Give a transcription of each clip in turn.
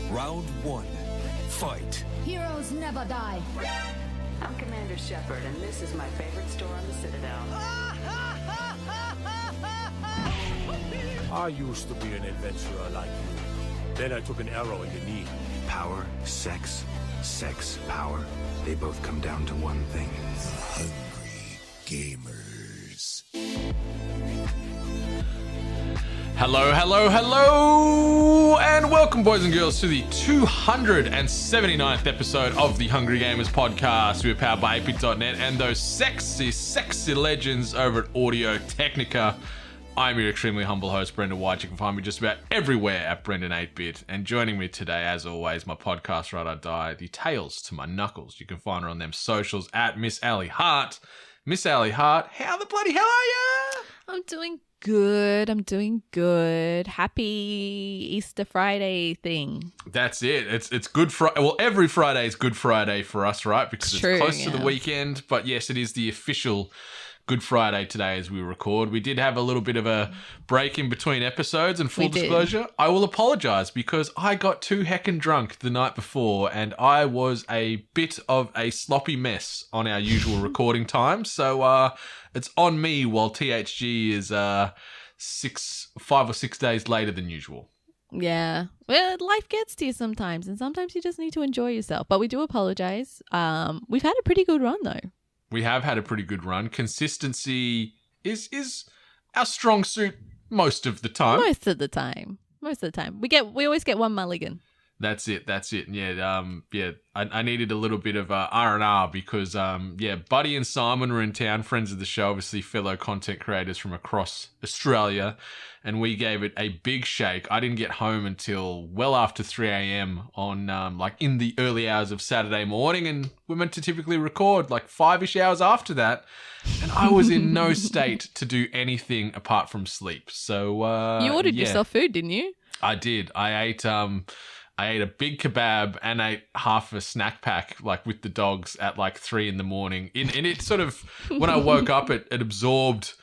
Round one. Fight. Heroes never die. I'm Commander Shepard, and this is my favorite store on the Citadel. I used to be an adventurer like you. Then I took an arrow in the knee. Power, sex, power. They both come down to one thing. Hungry gamers. Hello, hello, hello, and welcome, boys and girls, to the 279th episode of the Hungry Gamers podcast. We're powered by 8bit.net and those sexy, sexy legends over at Audio Technica. I'm your extremely humble host, Brendan White. You can find me just about everywhere at Brendan8bit. And joining me today, as always, my podcast, Right I Die, the Tales to My Knuckles. You can find her on them socials at Miss Allie Hart. Miss Allie Hart, how the bloody hell are you? I'm doing good. Happy Easter Friday thing. That's it. It's Good Friday. Well, every Friday is Good Friday for us, right? Because it's true, close to yeah. the weekend. But yes, it is the official Good Friday today as we record. We did have a little bit of a break in between episodes, and full disclosure, I will apologise because I got too heckin' drunk the night before and I was a bit of a sloppy mess on our usual recording time. So it's on me while THG is 5 or 6 days later than usual. Yeah. Well, life gets to you sometimes, and sometimes you just need to enjoy yourself. But we do apologise. We've had a pretty good run though. We have had a pretty good run. Consistency is our strong suit most of the time. Most of the time. We always get one mulligan. That's it. Yeah, I needed a little bit of R&R because, Buddy and Simon were in town, friends of the show, obviously fellow content creators from across Australia, and we gave it a big shake. I didn't get home until well after 3 a.m. on, in the early hours of Saturday morning, and we're meant to typically record 5-ish hours after that, and I was in no state to do anything apart from sleep. So, you ordered yourself food, didn't you? I did. I ate a big kebab and ate half a snack pack, with the dogs at 3 in the morning. And it sort of, when I woke up, it absorbed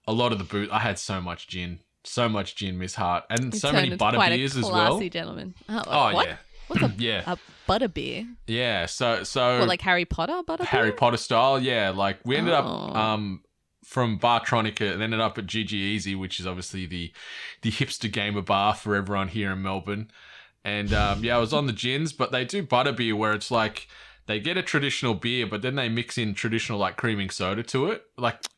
a lot of the booze. I had so much gin, Miss Hart, and so many butter beers as well. Classy gentleman. Oh, what? yeah. What's a, Yeah. a butter beer? Yeah. So What, like Harry Potter butter Harry beer? Potter style. Yeah. We ended up from Bartronica and ended up at GG Easy, which is obviously the hipster gamer bar for everyone here in Melbourne. And I was on the gins, but they do butterbeer where it's they get a traditional beer, but then they mix in traditional creaming soda to it,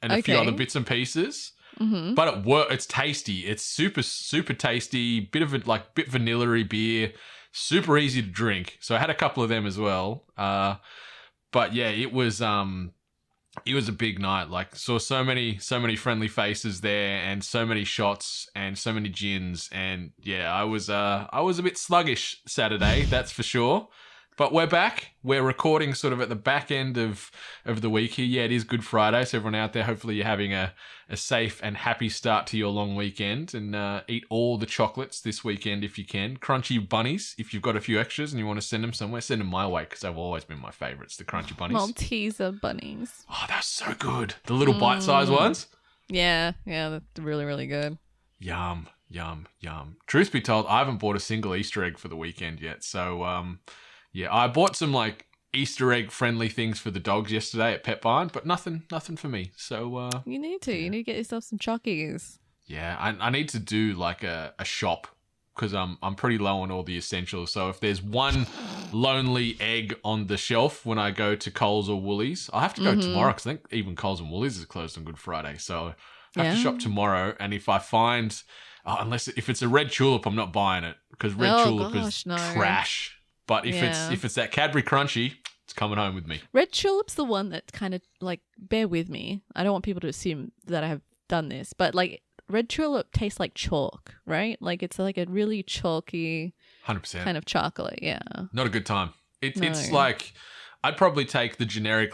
and a few other bits and pieces. Mm-hmm. But it's tasty. It's super, super tasty. Bit of a bit vanilla-y beer, super easy to drink. So I had a couple of them as well. But yeah, it was a big night. Saw so many friendly faces there, and so many shots, and so many gins, and yeah, I was a bit sluggish Saturday, that's for sure. But we're back. We're recording sort of at the back end of the week here. Yeah, it is Good Friday, so everyone out there, hopefully you're having a safe and happy start to your long weekend, and eat all the chocolates this weekend if you can. Crunchy bunnies, if you've got a few extras and you want to send them somewhere, send them my way, because they've always been my favourites, the crunchy bunnies. Malteser bunnies. Oh, they're so good. The little bite-sized ones. Yeah, that's really, really good. Yum, yum, yum. Truth be told, I haven't bought a single Easter egg for the weekend yet, so I bought some Easter egg friendly things for the dogs yesterday at Pet Barn, but nothing for me. So you need to get yourself some chockies. Yeah, I need to do a shop, because I'm pretty low on all the essentials. So if there's one lonely egg on the shelf when I go to Coles or Woolies, I'll have to go tomorrow, because I think even Coles and Woolies is closed on Good Friday. So I have to shop tomorrow, and if I find, if it's a red tulip, I'm not buying it, because red tulip is trash. But if it's that Cadbury Crunchy, it's coming home with me. Red tulip's the one that's kind of bear with me. I don't want people to assume that I have done this, but red tulip tastes like chalk, right? It's a really chalky 100% kind of chocolate. Yeah. Not a good time. It's No. I'd probably take the generic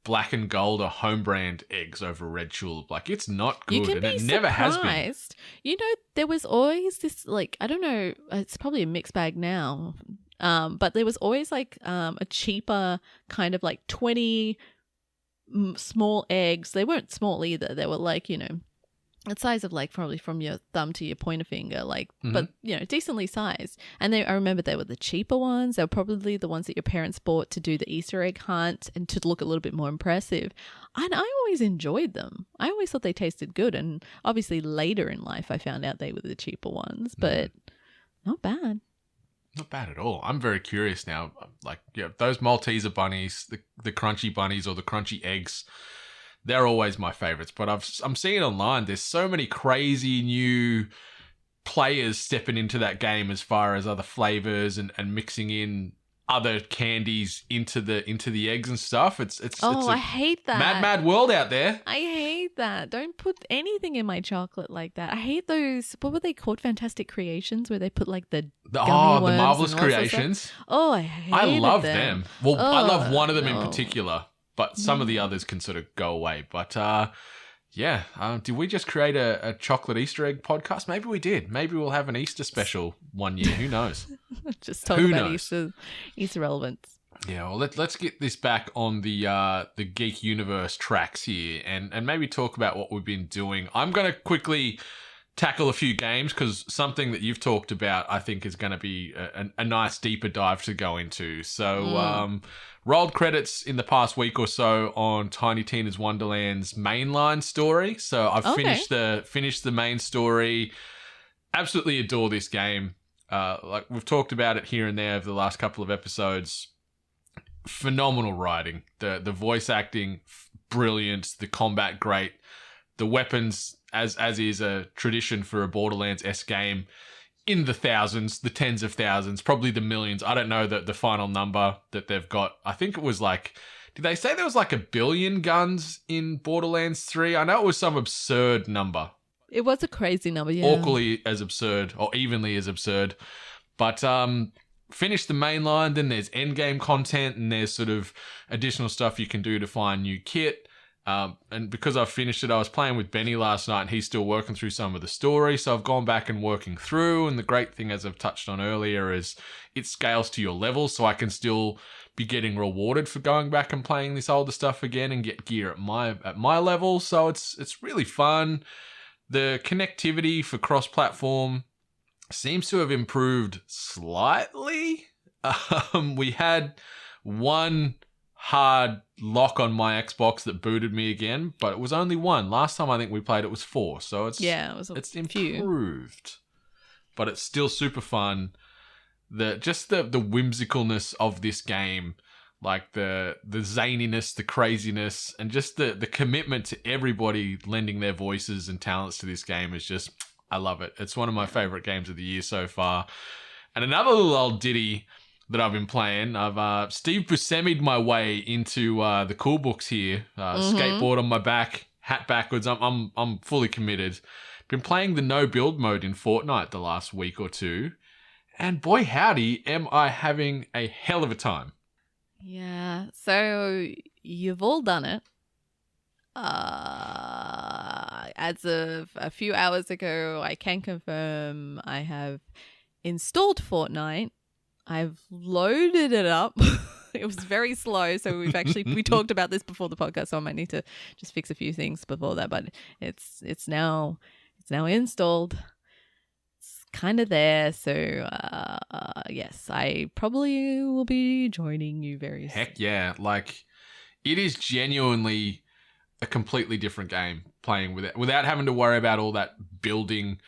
black and gold or home brand eggs over red tulip. It's not good, You can and be it never has been. There was always this I don't know, it's probably a mixed bag now. But there was always a cheaper kind of 20 small eggs. They weren't small either. They were the size of like probably from your thumb to your pointer finger, like, Mm-hmm. but decently sized. And I remember they were the cheaper ones. They were probably the ones that your parents bought to do the Easter egg hunt and to look a little bit more impressive. And I always enjoyed them. I always thought they tasted good. And obviously later in life, I found out they were the cheaper ones, but not bad. Not bad at all. I'm very curious now. Like, those Malteser bunnies, the crunchy bunnies or the crunchy eggs, they're always my favorites. But I'm seeing online, there's so many crazy new players stepping into that game as far as other flavors and mixing in other candies into the eggs and stuff. It's I hate that. mad world out there. I hate that. Don't put anything in my chocolate like that. I hate those. What were they called? Fantastic Creations, where they put like the gummy worms Marvelous and all that sort of Creations. stuff. Oh, I love them. Well, I love one of them in no. particular, but some of the others can sort of go away. But did we just create a chocolate Easter egg podcast? Maybe we did. Maybe we'll have an Easter special one year. Who knows? Just talk Who about knows? Easter relevance. Yeah, well, let's get this back on the Geek Universe tracks here and maybe talk about what we've been doing. I'm going to quickly tackle a few games because something that you've talked about, I think, is going to be a nice deeper dive to go into. So, rolled credits in the past week or so on Tiny Tina's Wonderland's mainline story. So I've finished the main story. Absolutely adore this game. Like we've talked about it here and there over the last couple of episodes. Phenomenal writing, the voice acting brilliant, the combat great, the weapons as is a tradition for a Borderlands-esque game, in the thousands, the tens of thousands, probably the millions. I don't know the final number that they've got. I think it was like, did they say there was like 1 billion guns in Borderlands 3? I know it was some absurd number. It was a crazy number, yeah. Awkwardly as absurd, or evenly as absurd. But finish the main line, then there's endgame content, and there's sort of additional stuff you can do to find new kit. And because I've finished it, I was playing with Benny last night, and he's still working through some of the story. So I've gone back and working through. And the great thing, as I've touched on earlier, is it scales to your level. So I can still be getting rewarded for going back and playing this older stuff again and get gear at my level. So it's really fun. The connectivity for cross-platform seems to have improved slightly. We had one hard lock on my Xbox that booted me again, but it was only one. Last time I think we played it was 4, so it's improved. But it's still super fun. The whimsicalness of this game, like the zaniness, the craziness, and just the commitment to everybody lending their voices and talents to this game is just, I love it. It's one of my favorite games of the year so far. And another little old ditty that I've been playing, I've Steve Buscemi'd my way into the cool books here. Skateboard on my back, hat backwards. I'm fully committed. Been playing the no build mode in Fortnite the last week or two, and boy howdy, am I having a hell of a time. Yeah, so you've all done it. As of a few hours ago, I can confirm I have installed Fortnite. I've loaded it up. It was very slow, so we talked about this before the podcast, so I might need to just fix a few things before that, but it's now installed. It's kind of there, so yes, I probably will be joining you very soon. Heck yeah, like it is genuinely a completely different game playing with it without having to worry about all that building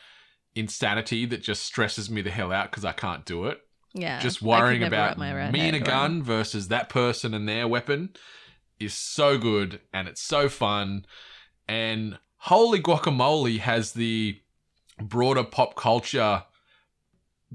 insanity that just stresses me the hell out because I can't do it. Yeah, just worrying about me and a gun versus that person and their weapon is so good, and it's so fun. And holy guacamole, has the broader pop culture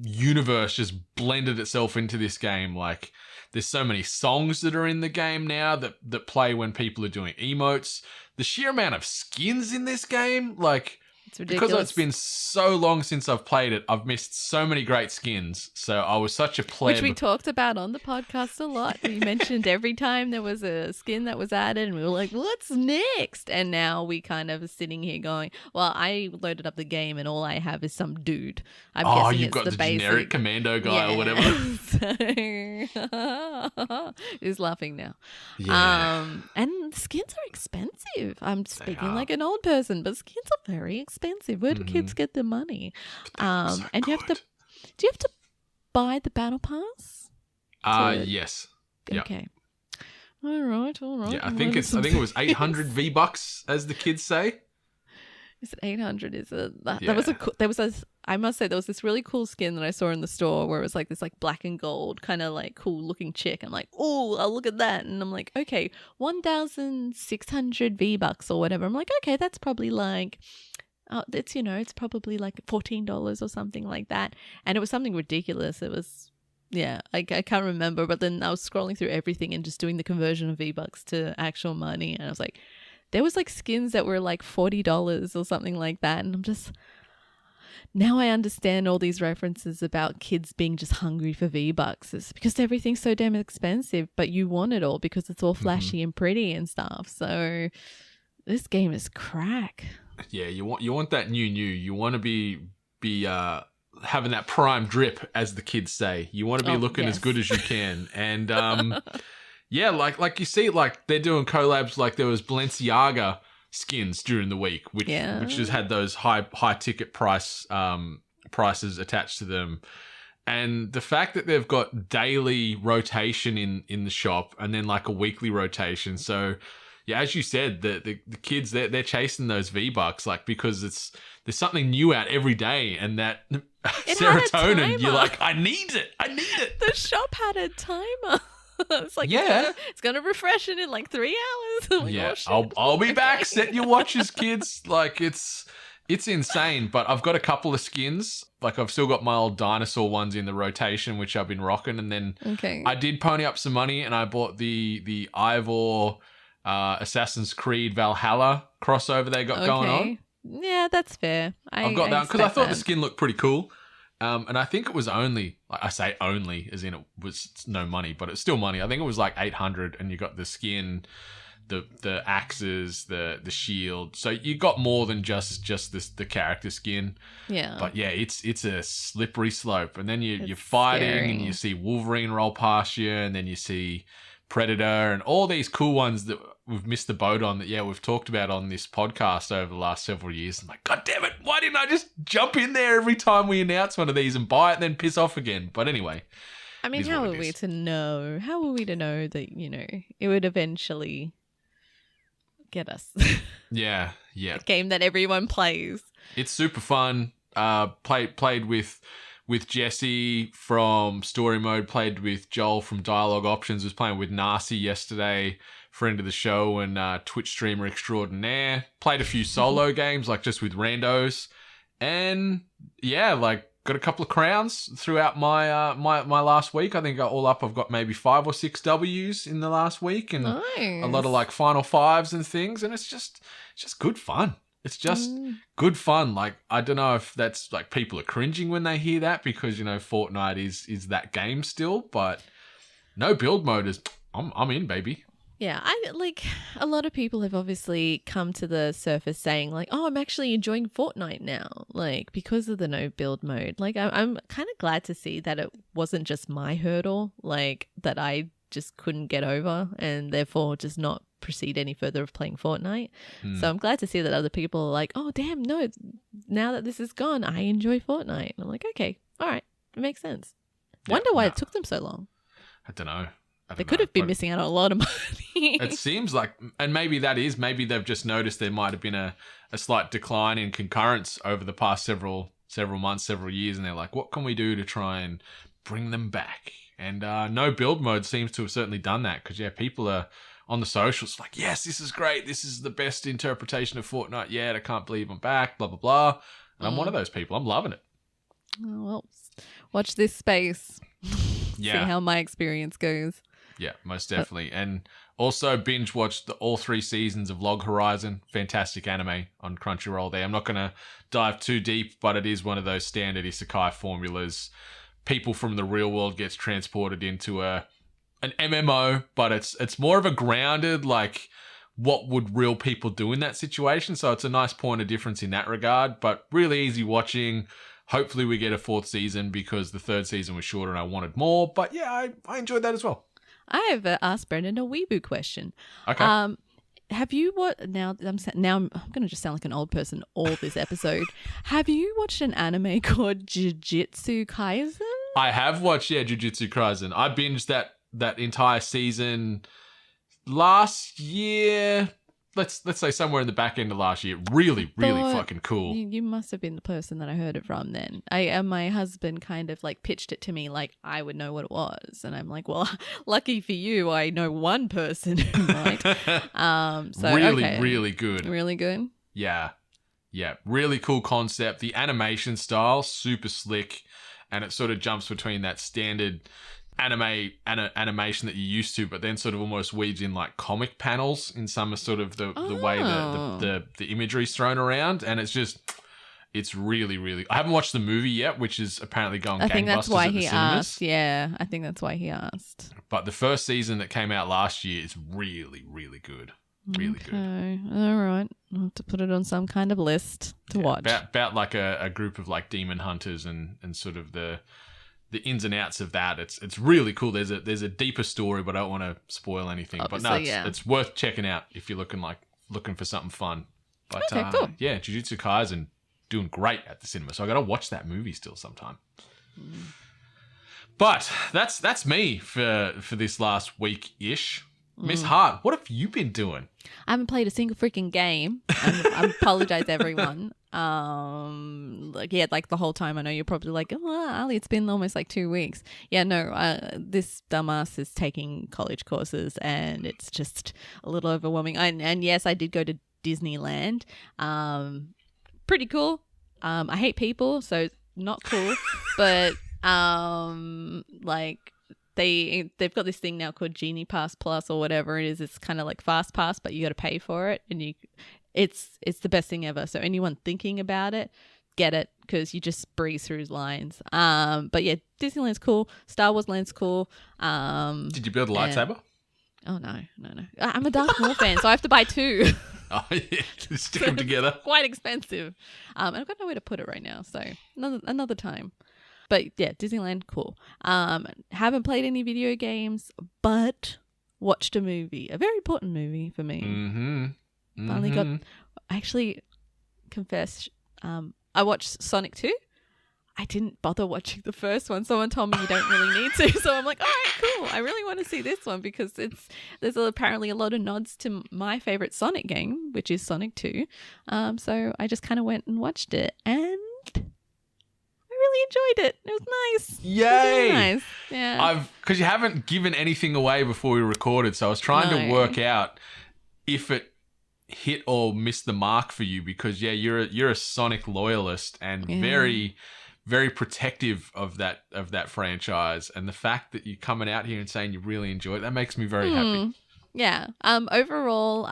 universe just blended itself into this game. Like, there's so many songs that are in the game now that play when people are doing emotes. The sheer amount of skins in this game, like, It's ridiculous. Because it's been so long since I've played it, I've missed so many great skins. So I was such a pleb. Which we talked about on the podcast a lot. We mentioned every time there was a skin that was added and we were like, what's next? And now we kind of are sitting here going, well, I loaded up the game and all I have is some dude. I'm guessing you've it's got the basic generic commando guy or whatever. So, he's laughing now. Yeah. And skins are expensive. I'm speaking like an old person, but skins are very expensive. Where do kids get their money? So and you have to. Do you have to buy the battle pass? Yes. Okay. All right. Yeah, I think it was 800 V-bucks, as the kids say. Is it 800? Is it? Yeah. I must say, there was this really cool skin that I saw in the store where it was like this like black and gold kind of like cool looking chick. I'm like, oh, I'll look at that. And I'm like, okay, 1,600 V-bucks or whatever. I'm like, okay, that's probably like, it's probably like $14 or something like that. And it was something ridiculous. It was, yeah, I can't remember. But then I was scrolling through everything and just doing the conversion of V-bucks to actual money. And I was like, there was like skins that were like $40 or something like that. And I'm just, now I understand all these references about kids being just hungry for V-bucks. It's because everything's so damn expensive, but you want it all because it's all flashy and pretty and stuff. So this game is crack. Yeah, you want that new. You want to be having that prime drip, as the kids say. You want to be looking as good as you can. And yeah, like you see, like they're doing collabs. Like there was Balenciaga skins during the week, which just had those high ticket prices attached to them. And the fact that they've got daily rotation in the shop and then like a weekly rotation. So yeah, as you said, the kids, they're chasing those V-bucks, like, because there's something new out every day, and that serotonin, you're like, I need it. The shop had a timer. It's like, it's gonna refresh it in like 3 hours. I'm like, oh, shit. I'll be back. Set your watches, kids. Like it's insane. But I've got a couple of skins. Like I've still got my old dinosaur ones in the rotation, which I've been rocking. And then I did pony up some money and I bought the Ivor Assassin's Creed Valhalla crossover they got going on. Yeah, that's fair. I've got that because I thought the skin looked pretty cool. And I think it was only, I say only, as in it was no money, but it's still money. I think it was like 800, and you got the skin, the axes, the shield. So you got more than just the character skin. Yeah. But yeah, it's a slippery slope. And then you're fighting, scary. and you see Wolverine roll past you, and then you see Predator, and all these cool ones that we've missed the boat on that, we've talked about on this podcast over the last several years. I'm like, God damn it, why didn't I just jump in there every time we announce one of these and buy it and then piss off again? But anyway. I mean, how are we to know? How are we to know that, it would eventually get us? Yeah. A game that everyone plays. It's super fun. Played with Jesse from Story Mode, played with Joel from Dialogue Options, was playing with Narcy yesterday, friend of the show and Twitch streamer extraordinaire. Played a few solo games, like just with randos. And yeah, like got a couple of crowns throughout my my last week. I think all up I've got maybe 5 or 6 W's in the last week, and a lot of like final fives and things, and it's just good fun. It's just good fun. Like, I don't know if that's like people are cringing when they hear that because, Fortnite is that game still, but no build mode is, I'm in, baby. Yeah, a lot of people have obviously come to the surface saying like, oh, I'm actually enjoying Fortnite now, like because of the no build mode. Like I'm kind of glad to see that it wasn't just my hurdle, like that I just couldn't get over and therefore just not proceed any further of playing Fortnite. So I'm glad to see that other people are like, oh damn, no, now that this is gone, I enjoy Fortnite. And I'm like, okay, all right, it makes sense. Wonder why it took them so long. I don't know. They could have been missing out on a lot of money. It seems like, and maybe they've just noticed there might have been a slight decline in concurrence over the past several months, several years, and they're like, what can we do to try and bring them back? And no build mode seems to have certainly done that because, people are on the socials like, yes, this is great. This is the best interpretation of Fortnite yet. I can't believe I'm back, blah, blah, blah. And I'm one of those people. I'm loving it. Oh, well, watch this space. Yeah. See how my experience goes. Yeah, most definitely. And also binge watched all 3 seasons of Log Horizon. Fantastic anime on Crunchyroll there. I'm not going to dive too deep, but it is one of those standard isekai formulas. People from the real world gets transported into an MMO, but it's more of a grounded, like, what would real people do in that situation? So it's a nice point of difference in that regard, but really easy watching. Hopefully we get a 4th season because the 3rd season was shorter and I wanted more. But yeah, I enjoyed that as well. I have asked Brendan a weeboo question. Okay. Have you what now? I'm going to just sound like an old person all this episode. Have you watched an anime called Jujutsu Kaisen? I have watched Jujutsu Kaisen. I binged that entire season last year. Let's say somewhere in the back end of last year. Really fucking cool. You must have been the person that I heard it from then. My husband kind of like pitched it to me like I would know what it was. And I'm like, well, lucky for you, I know one person who might. Really good. Really good? Yeah. Really cool concept. The animation style, super slick. And it sort of jumps between that standard animation that you're used to, but then sort of almost weaves in like comic panels in some of sort of the way the imagery's thrown around, and it's really. I haven't watched the movie yet, which is apparently going gangbusters. I think that's why at the he cinemas. asked. Yeah, I think that's why he asked. But the first season that came out last year is really good. Really good. All right. I'll have to put it on some kind of list to watch. About like a group of like demon hunters and sort of the ins and outs of that. It's really cool. There's a deeper story, but I don't want to spoil anything. Obviously, but no, it's worth checking out if you're looking for something fun. But okay, cool. Yeah, Jujutsu Kaisen doing great at the cinema. So I got to watch that movie still sometime. But that's me for this last week ish. Miss Hart, what have you been doing? I haven't played a single freaking game. I apologize, everyone. Like the whole time. I know you're probably like, oh, Ali, it's been almost like 2 weeks. Yeah, no, this dumbass is taking college courses and it's just a little overwhelming. And yes, I did go to Disneyland. Pretty cool. I hate people, so not cool. But like they've got this thing now called Genie Pass Plus or whatever it is. It's kind of like Fast Pass, but you got to pay for it, and it's the best thing ever. So anyone thinking about it, get it, because you just breeze through lines. But yeah, Disneyland's cool. Star Wars Land's cool. Did you build a lightsaber? Oh no. I'm a Darth Maul fan, so I have to buy 2. Oh yeah, stick them together. Quite expensive. And I've got nowhere to put it right now, so another time. But yeah, Disneyland, cool. Haven't played any video games, but watched a movie. A very important movie for me. I actually confess, I watched Sonic 2. I didn't bother watching the first one. Someone told me you don't really need to. So I'm like, all right, cool. I really want to see this one because there's apparently a lot of nods to my favorite Sonic game, which is Sonic 2. So I just kind of went and watched it, and I really enjoyed it. It was nice. Yay! It was really nice. Yeah. Because you haven't given anything away before we recorded, so I was trying to work out if it hit or missed the mark for you, because you're a Sonic loyalist and very, very protective of that franchise, and the fact that you're coming out here and saying you really enjoy it, that makes me very happy. Yeah. Overall,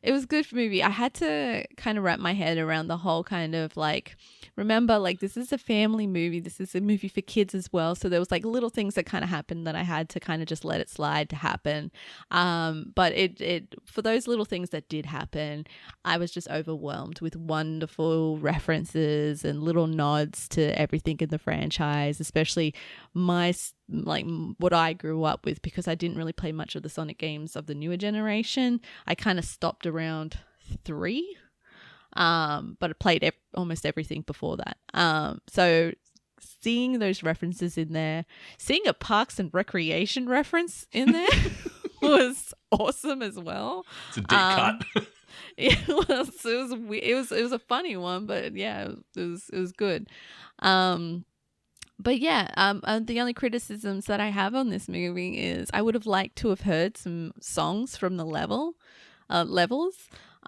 it was a good movie. I had to kind of wrap my head around the whole kind of like, remember, like, this is a family movie. This is a movie for kids as well. So there was like little things that kind of happened that I had to kind of just let it slide to happen. But it for those little things that did happen, I was just overwhelmed with wonderful references and little nods to everything in the franchise, especially what I grew up with, because I didn't really play much of the Sonic games of the newer generation. I kind of stopped around 3. But I played almost everything before that. So seeing those references in there, seeing a Parks and Recreation reference in there was awesome as well. It's a deep cut. It was a funny one, but yeah, it was good. But yeah, the only criticisms that I have on this movie is I would have liked to have heard some songs from the levels.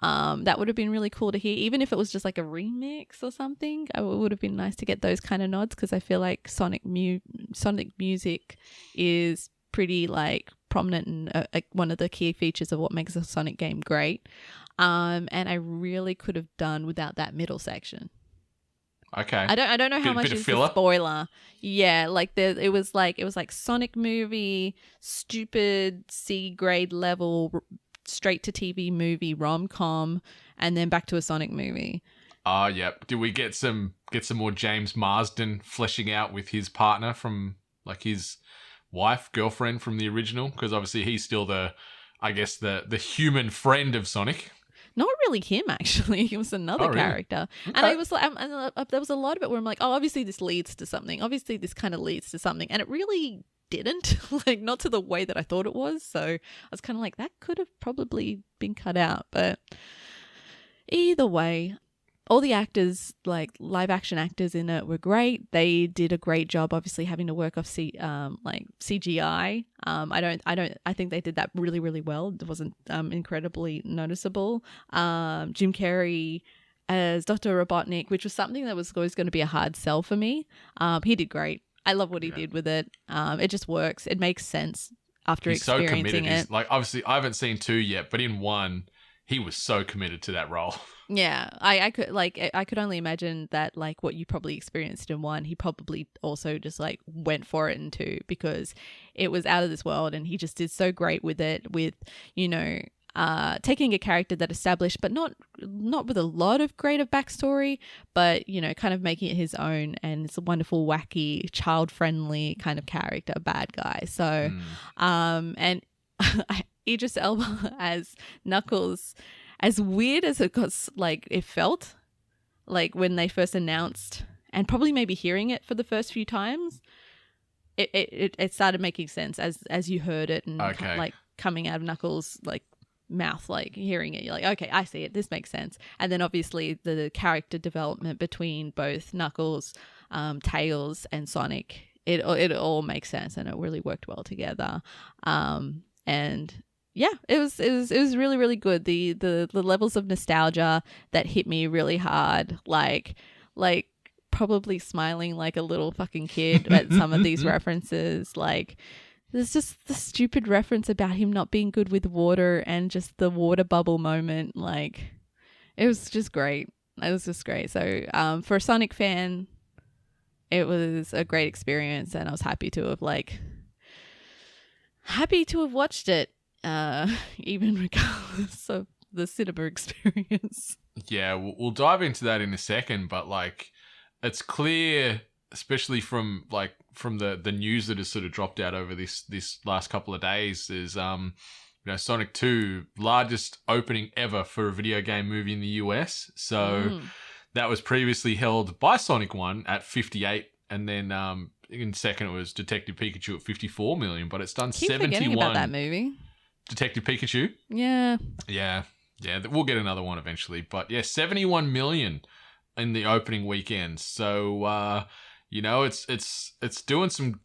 That would have been really cool to hear, even if it was just like a remix or something. It would have been nice to get those kind of nods, because I feel like Sonic music is pretty like prominent and one of the key features of what makes a Sonic game great. And I really could have done without that middle section. Okay. I don't know how much is the spoiler. Yeah, like it was like Sonic movie, stupid C grade level, straight to TV movie, rom-com, and then back to a Sonic movie. Oh, yep. Did we get some more James Marsden fleshing out with his partner from like his girlfriend from the original? Because obviously he's still the human friend of Sonic. Not really him, actually. It was another character. Okay. And I was like, there was a lot of it where I'm like, oh, obviously this leads to something. Obviously this kind of leads to something. And it really didn't, like not to the way that I thought it was. So I was kind of like, that could have probably been cut out. But either way, all the actors, like live action actors in it, were great. They did a great job, obviously having to work off CGI. I think they did that really, really well. It wasn't incredibly noticeable. Jim Carrey as Dr. Robotnik, which was something that was always going to be a hard sell for me. He did great. I love what he did with it. It just works. It makes sense after experiencing it. He's, like, obviously, I haven't seen 2 yet, but in 1, he was so committed to that role. Yeah, I could only imagine that like what you probably experienced in 1, he probably also just like went for it in 2 because it was out of this world, and he just did so great with it, with, you know, taking a character that established, but not with a lot of great of backstory, but, you know, kind of making it his own, and it's a wonderful, wacky, child-friendly kind of character, bad guy. So, and Idris Elba as Knuckles, as weird as it got, like it felt like when they first announced, and probably maybe hearing it for the first few times, it started making sense as you heard it, and like coming out of Knuckles' like mouth, like hearing it, you're like, okay, I see it, this makes sense. And then obviously the character development between both Knuckles, Tails, and Sonic, it all makes sense, and it really worked well together. And yeah, it was really, really good. The levels of nostalgia that hit me really hard, like probably smiling like a little fucking kid at some of these references. Like there's just the stupid reference about him not being good with water, and just the water bubble moment. Like it was just great. It was just great. So for a Sonic fan, it was a great experience, and I was happy to have watched it. Even regardless of the cinema experience. Yeah, we'll dive into that in a second, but like it's clear, especially from the news that has sort of dropped out over this last couple of days, is Sonic 2, largest opening ever for a video game movie in the US. So that was previously held by Sonic 1 at 58, and then in second it was Detective Pikachu at 54 million, but it's done 71. Forgetting about that movie. Detective Pikachu? Yeah. We'll get another one eventually. But yeah, 71 million in the opening weekend. So it's doing some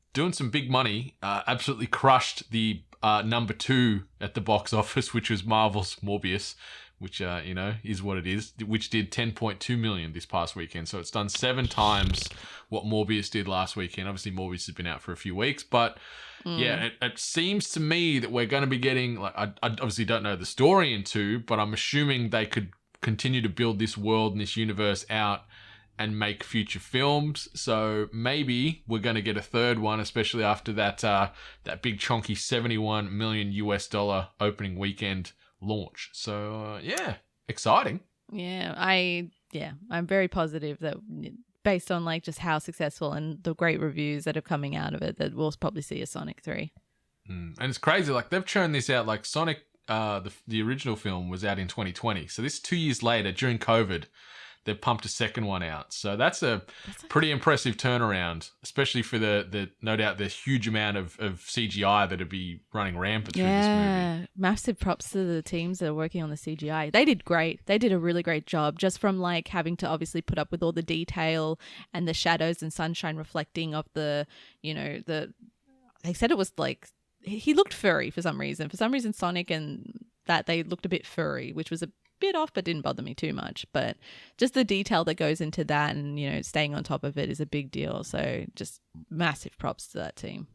big money. Absolutely crushed the number 2 at the box office, which was Marvel's Morbius, which is what it is, which did 10.2 million this past weekend. So it's done 7 times what Morbius did last weekend. Obviously, Morbius has been out for a few weeks, but yeah, it seems to me that we're going to be getting, like, I obviously don't know the story in 2, but I'm assuming they could continue to build this world and this universe out and make future films. So maybe we're going to get a third one, especially after that big chunky $71 million opening weekend launch. So yeah, exciting. Yeah, I'm very positive that based on like just how successful and the great reviews that are coming out of it, that we'll probably see a Sonic 3. And it's crazy, like they've churned this out. Like Sonic, the original film was out in 2020, so this 2 years later during COVID, they've pumped a second one out. So that's a pretty impressive turnaround, especially for the no doubt the huge amount of CGI that'd be running rampant through this movie. Yeah, massive props to the teams that are working on the CGI. They did great. They did a really great job, just from like having to obviously put up with all the detail and the shadows and sunshine reflecting of the, they said it was like, he looked furry for some reason. For some reason, Sonic and that, they looked a bit furry, which was a bit off, but didn't bother me too much. But just the detail that goes into that, and staying on top of it is a big deal. So just massive props to that team.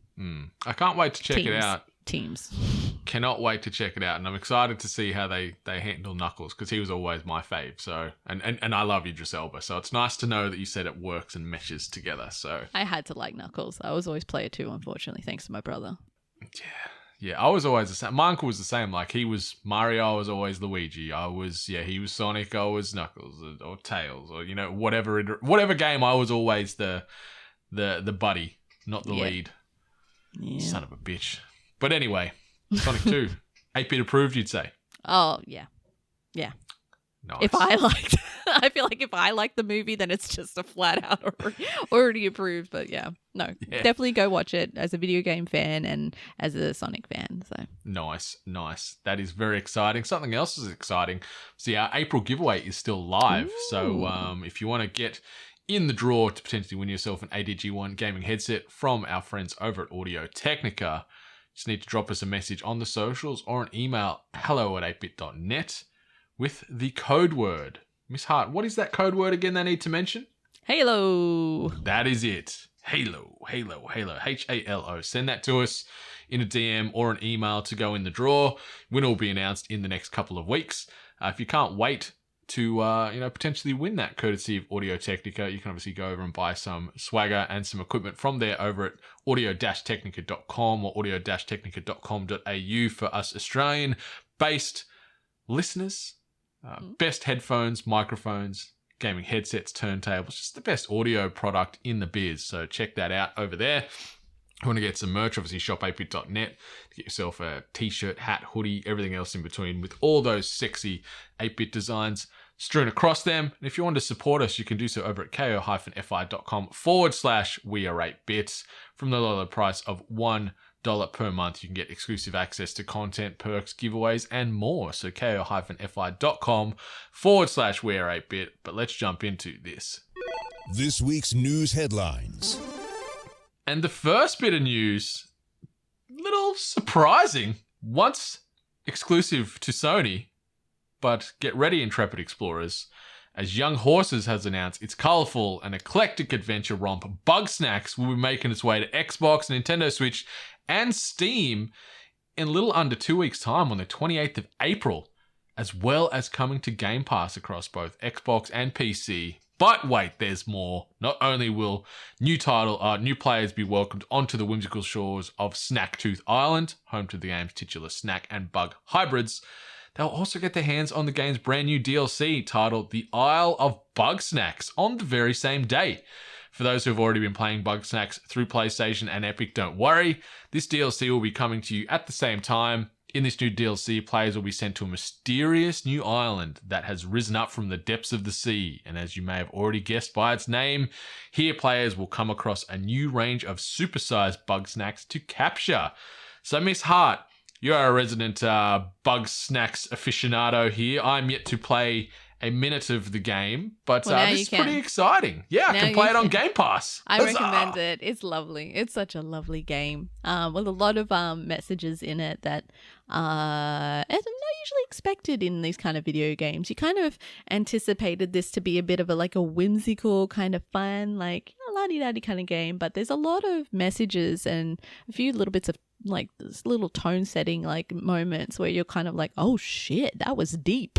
I can't wait to check it Teams. out. Teams. Cannot wait to check it out, and I'm excited to see how they handle Knuckles, because he was always my fave. So, and I love Idris Elba, so it's nice to know that you said it works and meshes together. So I had to like Knuckles. I was always player 2, unfortunately, thanks to my brother. yeah, I was always the same. My uncle was the same. Like, he was Mario, I was always Luigi. He was Sonic, I was Knuckles, or Tails, or whatever game. I was always the buddy, not the lead. Yeah. Son of a bitch. But anyway, Sonic 2, 8-bit approved, you'd say. Oh, yeah. Yeah. Nice. I feel like if I like the movie, then it's just a flat out already approved. But yeah, no, definitely go watch it as a video game fan and as a Sonic fan. So Nice. That is very exciting. Something else is exciting. See, our April giveaway is still live. Ooh. So if you want to get in the draw to potentially win yourself an ADG1 gaming headset from our friends over at Audio Technica, just need to drop us a message on the socials or an email, hello@8bit.net, with the code word. Miss Hart, what is that code word again they need to mention? Halo. That is it. Halo. Halo. Send that to us in a DM or an email to go in the draw. Winner will be announced in the next couple of weeks. If you can't wait to potentially win that courtesy of Audio Technica, you can obviously go over and buy some swagger and some equipment from there over at audio-technica.com or audio-technica.com.au for us Australian-based listeners. Best headphones, microphones, gaming headsets, turntables, just the best audio product in the biz. So check that out over there. If you want to get some merch, obviously shop8bit.net to get yourself a t-shirt, hat, hoodie, everything else in between with all those sexy 8-bit designs strewn across them. And if you want to support us, you can do so over at ko-fi.com/we-are8bits. From the low price of $1 per month, you can get exclusive access to content, perks, giveaways, and more. So ko-fi.com/we-are8bit. But let's jump into this. This week's news headlines. And the first bit of news, little surprising, once exclusive to Sony, but get ready, Intrepid Explorers, as Young Horses has announced its colourful and eclectic adventure romp Bugsnax will be making its way to Xbox, Nintendo Switch, and Steam in a little under 2 weeks' time on the 28th of April, as well as coming to Game Pass across both Xbox and PC. But wait, there's more. Not only will new players be welcomed onto the whimsical shores of Snacktooth Island, home to the game's titular snack and bug hybrids, they'll also get their hands on the game's brand new DLC titled The Isle of Bugsnax on the very same day. For those who have already been playing Bugsnax through PlayStation and Epic, don't worry. This DLC will be coming to you at the same time. In this new DLC, players will be sent to a mysterious new island that has risen up from the depths of the sea. And as you may have already guessed by its name, here players will come across a new range of supersized Bugsnax to capture. So Miss Hart, you are a resident Bugsnax aficionado here. I'm yet to play a minute of the game, but this is pretty exciting. Yeah, I can play it on Game Pass. I recommend it. It's lovely. It's such a lovely game with a lot of messages in it that are not usually expected in these kind of video games. You kind of anticipated this to be a bit of a whimsical kind of fun, la-di-da-di kind of game, but there's a lot of messages and a few little bits of this little tone setting moments where you're kind of like, oh shit, that was deep.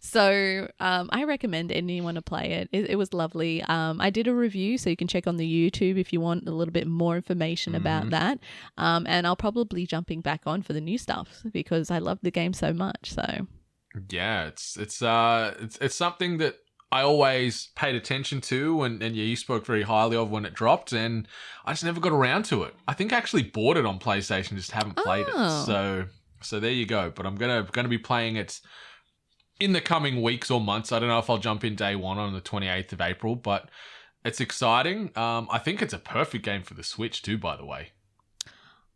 So I recommend anyone to play it. It was lovely. I did a review, so you can check on the YouTube if you want a little bit more information about that. And I'll probably jumping back on for the new stuff because I love the game so much. So yeah, it's something that I always paid attention to, and you spoke very highly of when it dropped, and I just never got around to it. I think I actually bought it on PlayStation, just haven't played it. So there you go. But I'm gonna be playing it in the coming weeks or months. I don't know if I'll jump in day one on the 28th of April, but it's exciting. I think it's a perfect game for the Switch too, by the way.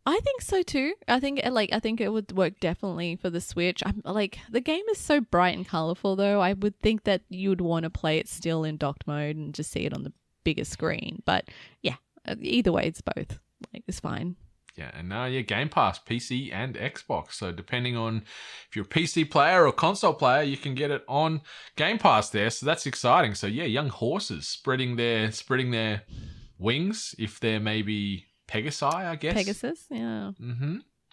I think so too. I think it would work definitely for the Switch. The game is so bright and colorful though. I would think that you would want to play it still in docked mode and just see it on the bigger screen. But yeah, either way, it's both. It's fine. Yeah, and now Game Pass, PC and Xbox. So depending on if you're a PC player or console player, you can get it on Game Pass there. So that's exciting. So yeah, Young Horses spreading their wings, if they're maybe Pegasi, I guess. Pegasus, yeah.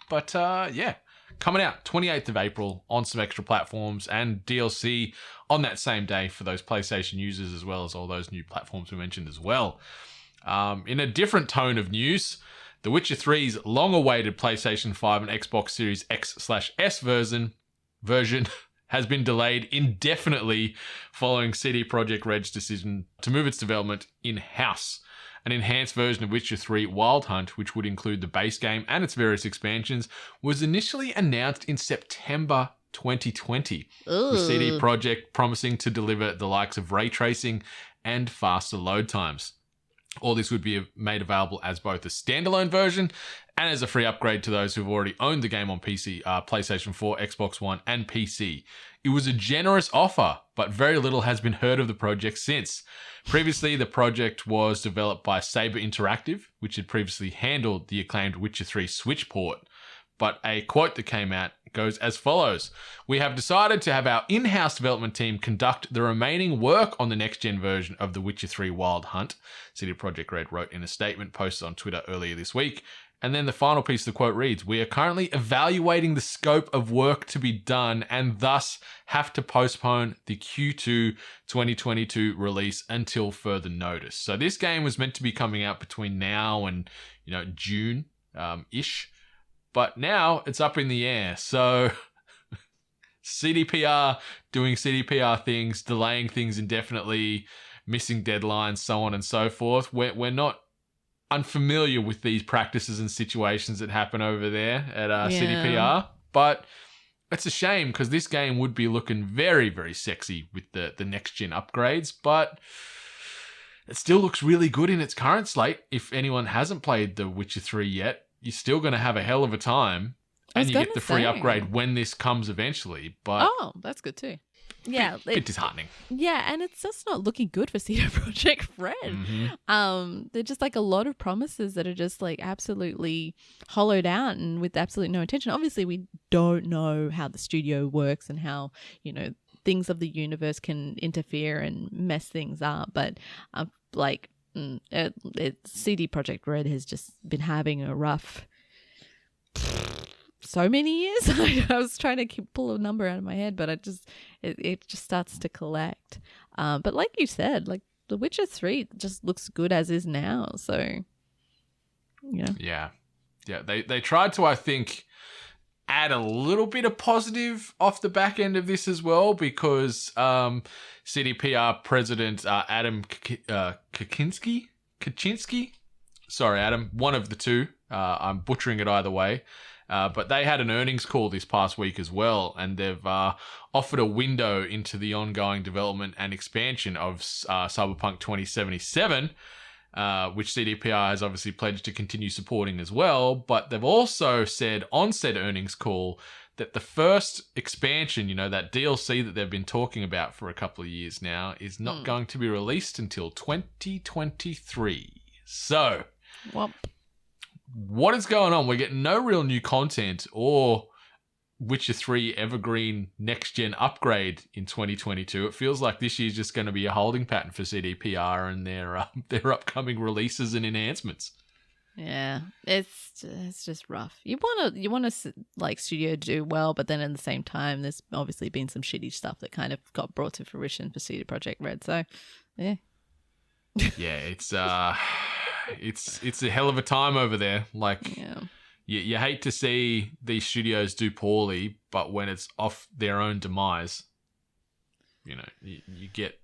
But yeah, coming out 28th of April on some extra platforms and DLC on that same day for those PlayStation users, as well as all those new platforms we mentioned as well. In a different tone of news, The Witcher 3's long-awaited PlayStation 5 and Xbox Series X/S version has been delayed indefinitely following CD Projekt Red's decision to move its development in-house. An enhanced version of Witcher 3 Wild Hunt, which would include the base game and its various expansions, was initially announced in September 2020, with CD Projekt promising to deliver the likes of ray tracing and faster load times. All this would be made available as both a standalone version and as a free upgrade to those who've already owned the game on PC, PlayStation 4, Xbox One, and PC. It was a generous offer, but very little has been heard of the project since. Previously, the project was developed by Saber Interactive, which had previously handled the acclaimed Witcher 3 Switch port. But a quote that came out goes as follows: "We have decided to have our in-house development team conduct the remaining work on the next-gen version of The Witcher 3 Wild Hunt," CD Projekt Red wrote in a statement posted on Twitter earlier this week. And then the final piece of the quote reads, "We are currently evaluating the scope of work to be done and thus have to postpone the Q2 2022 release until further notice." So this game was meant to be coming out between now and, June ish. But now it's up in the air. So CDPR doing CDPR things, delaying things indefinitely, missing deadlines, so on and so forth. We're not unfamiliar with these practices and situations that happen over there at CDPR. But it's a shame because this game would be looking very, very sexy with the next-gen upgrades. But it still looks really good in its current slate. If anyone hasn't played The Witcher 3 yet, you're still going to have a hell of a time, and you get the free upgrade when this comes eventually. But that's good too. Yeah, bit disheartening. Yeah, and it's just not looking good for CD Projekt Red. They're just like a lot of promises that are just like absolutely hollowed out and with absolutely no intention. Obviously, we don't know how the studio works and how things of the universe can interfere and mess things up, but CD Projekt Red has just been having a rough so many years. I was trying to pull a number out of my head, but it just starts to collect. But like you said, like The Witcher 3 just looks good as is now. So yeah. They tried to, I think, add a little bit of positive off the back end of this as well, because CDPR president Adam Kaczynski. Sorry, Adam. One of the two. I'm butchering it either way. But they had an earnings call this past week as well, and they've offered a window into the ongoing development and expansion of Cyberpunk 2077, which CDPR has obviously pledged to continue supporting as well. But they've also said on said earnings call that the first expansion, that DLC that they've been talking about for a couple of years now, is not going to be released until 2023. So, what is going on? We're getting no real new content or Witcher 3 Evergreen next-gen upgrade in 2022. It feels like this year's just going to be a holding pattern for CDPR and their upcoming releases and enhancements. Yeah, it's just rough. You want to like studio do well, but then at the same time, there's obviously been some shitty stuff that kind of got brought to fruition for CD Projekt Red. So, yeah, yeah, it's a hell of a time over there. Like, you hate to see these studios do poorly, but when it's off their own demise, you get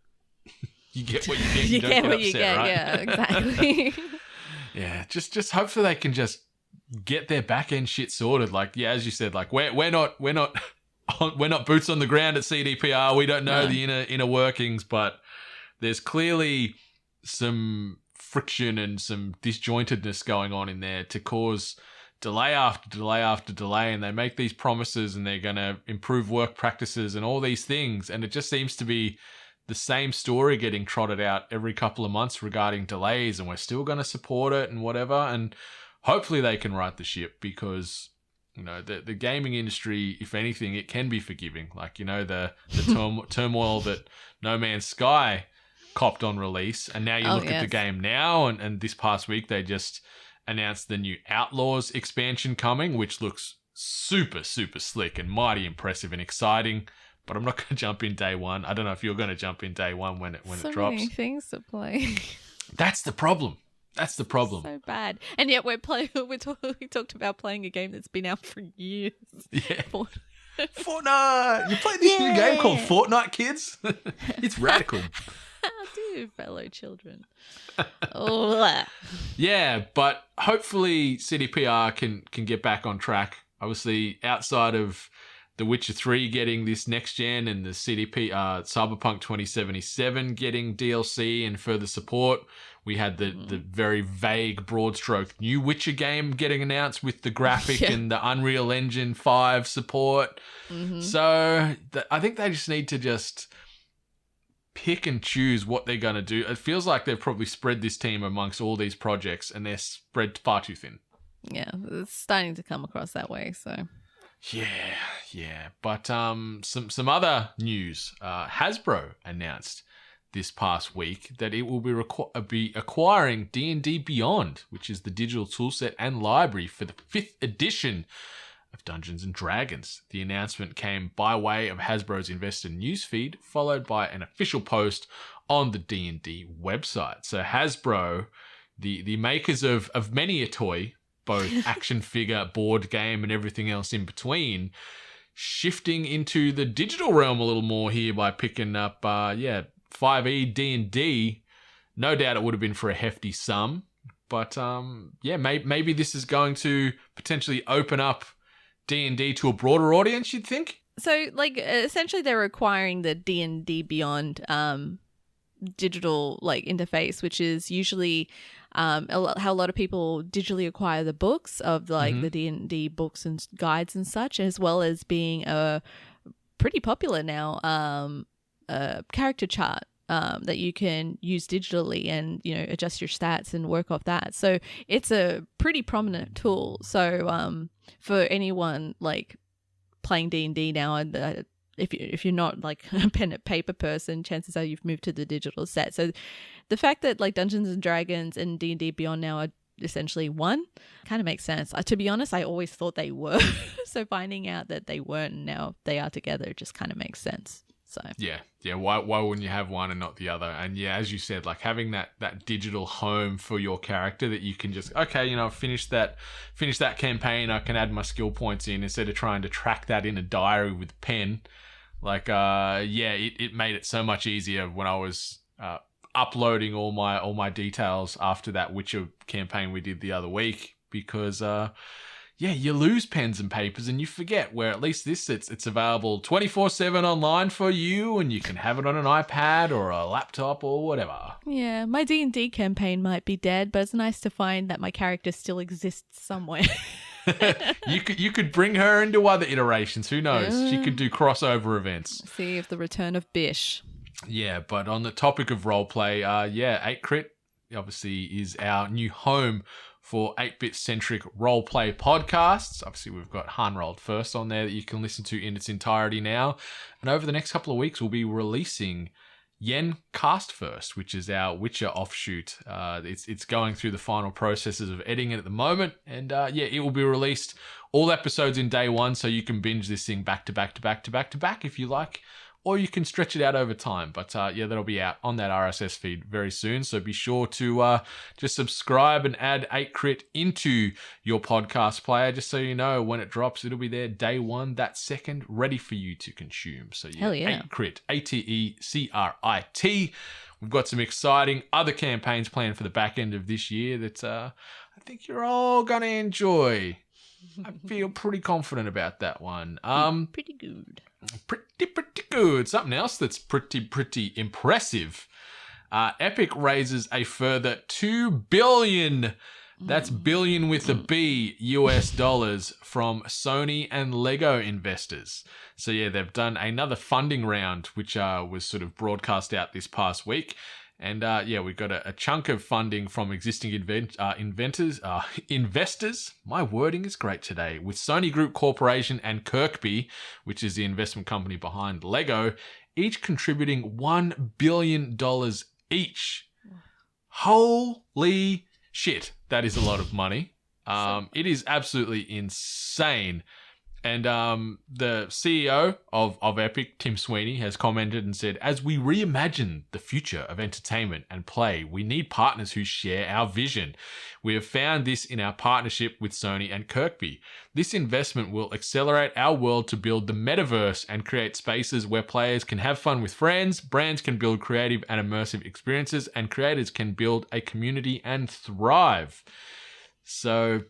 you get what you get. You don't get what upset, you get. right? Yeah, exactly. Yeah, just hopefully they can just get their back end shit sorted. Like, yeah, as you said, like we're not boots on the ground at CDPR. We don't know the inner workings, but there's clearly some friction and some disjointedness going on in there to cause delay after delay after delay. And they make these promises and they're going to improve work practices and all these things, and it just seems to be the same story getting trotted out every couple of months regarding delays, and we're still going to support it and whatever. And hopefully they can right the ship, because the gaming industry, if anything, it can be forgiving. Like, the turmoil that No Man's Sky copped on release, and now you look at the game now, and this past week they just announced the new Outlaws expansion coming, which looks super, super slick and mighty impressive and exciting. But I'm not going to jump in day one. I don't know if you're going to jump in day one when it drops. So many things to play. That's the problem. That's the problem. So bad. And yet we talked about playing a game that's been out for years. Yeah. Fortnite! You played this new game called Fortnite, kids? It's radical. How do, fellow children? Oh. Yeah, but hopefully CDPR can get back on track. Obviously, outside of The Witcher 3 getting this next gen and the Cyberpunk 2077 getting DLC and further support, we had the very vague, broad stroke new Witcher game getting announced with the graphic and the Unreal Engine 5 support. So I think they just need to just pick and choose what they're going to do. It feels like they've probably spread this team amongst all these projects and they're spread far too thin. Yeah, it's starting to come across that way, so... Yeah. But some other news. Hasbro announced this past week that it will be acquiring D&D Beyond, which is the digital toolset and library for the 5th edition of Dungeons & Dragons. The announcement came by way of Hasbro's investor newsfeed, followed by an official post on the D&D website. So Hasbro, the makers of many a toy, both action figure, board game, and everything else in between, shifting into the digital realm a little more here by picking up, 5e D&D. No doubt it would have been for a hefty sum, but maybe this is going to potentially open up D&D to a broader audience, you'd think? So, essentially they're acquiring the D&D Beyond digital, interface, which is usually... how a lot of people digitally acquire the books of the D&D books and guides and such, as well as being a pretty popular now character chart that you can use digitally and adjust your stats and work off that. So it's a pretty prominent tool. So for anyone playing D&D now, and if you're not a pen and paper person, chances are you've moved to the digital set. So the fact that Dungeons and Dragons and D&D Beyond now are essentially one kind of makes sense. To be honest, I always thought they were. So finding out that they weren't and now they are together just kind of makes sense. So yeah. Why wouldn't you have one and not the other? And yeah, as you said, having that digital home for your character that you can just finish that campaign. I can add my skill points in instead of trying to track that in a diary with a pen. It made it so much easier when I was uploading all my details after that Witcher campaign we did the other week, because you lose pens and papers and you forget, where at least it's available 24/7 online for you, and you can have it on an iPad or a laptop or whatever. Yeah, my D&D campaign might be dead, but it's nice to find that my character still exists somewhere. You could bring her into other iterations. Who knows? She could do crossover events. See if the return of Bish. Yeah, but on the topic of roleplay, 8-Crit obviously is our new home for 8-bit centric roleplay podcasts. Obviously, we've got Han Rolled First on there that you can listen to in its entirety now. And over the next couple of weeks, we'll be releasing Yen Cast First, which is our Witcher offshoot. It's going through the final processes of editing it at the moment, and it will be released all episodes in day one, so you can binge this thing back to back to back to back to back if you like, or you can stretch it out over time. But that'll be out on that RSS feed very soon. So be sure to just subscribe and add 8-Crit into your podcast player, just so you know when it drops. It'll be there day one, that second, ready for you to consume. So Hell yeah. 8-Crit, ATECRIT. We've got some exciting other campaigns planned for the back end of this year that I think you're all going to enjoy. I feel pretty confident about that one. Pretty good. Pretty good. Something else that's pretty impressive. Epic raises a further $2 billion. That's billion with a B, US dollars, from Sony and Lego investors. So yeah, they've done another funding round, which was sort of broadcast out this past week. And we got a chunk of funding from existing investors. My wording is great today. With Sony Group Corporation and Kirkby, which is the investment company behind Lego, each contributing $1 billion each. Holy Shit, that is a lot of money. It is absolutely insane. And the CEO of Epic, Tim Sweeney, has commented and said, as we reimagine the future of entertainment and play, we need partners who share our vision. We have found this in our partnership with Sony and Kirkby. This investment will accelerate our world to build the metaverse and create spaces where players can have fun with friends, brands can build creative and immersive experiences, and creators can build a community and thrive. So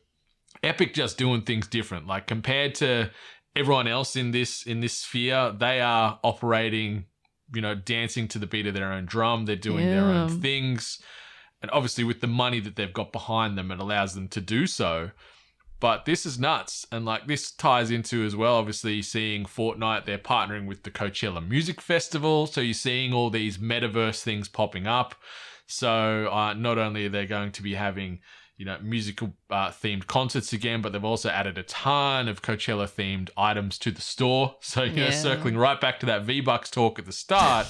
Epic just doing things different. Like compared to everyone else in this sphere, they are operating, dancing to the beat of their own drum. They're doing their own things. And obviously with the money that they've got behind them, it allows them to do so. But this is nuts. And like this ties into as well, obviously seeing Fortnite, they're partnering with the Coachella Music Festival. So you're seeing all these metaverse things popping up. So not only are they going to be having musical themed concerts again, but they've also added a ton of Coachella themed items to the store. So, circling right back to that V-Bucks talk at the start,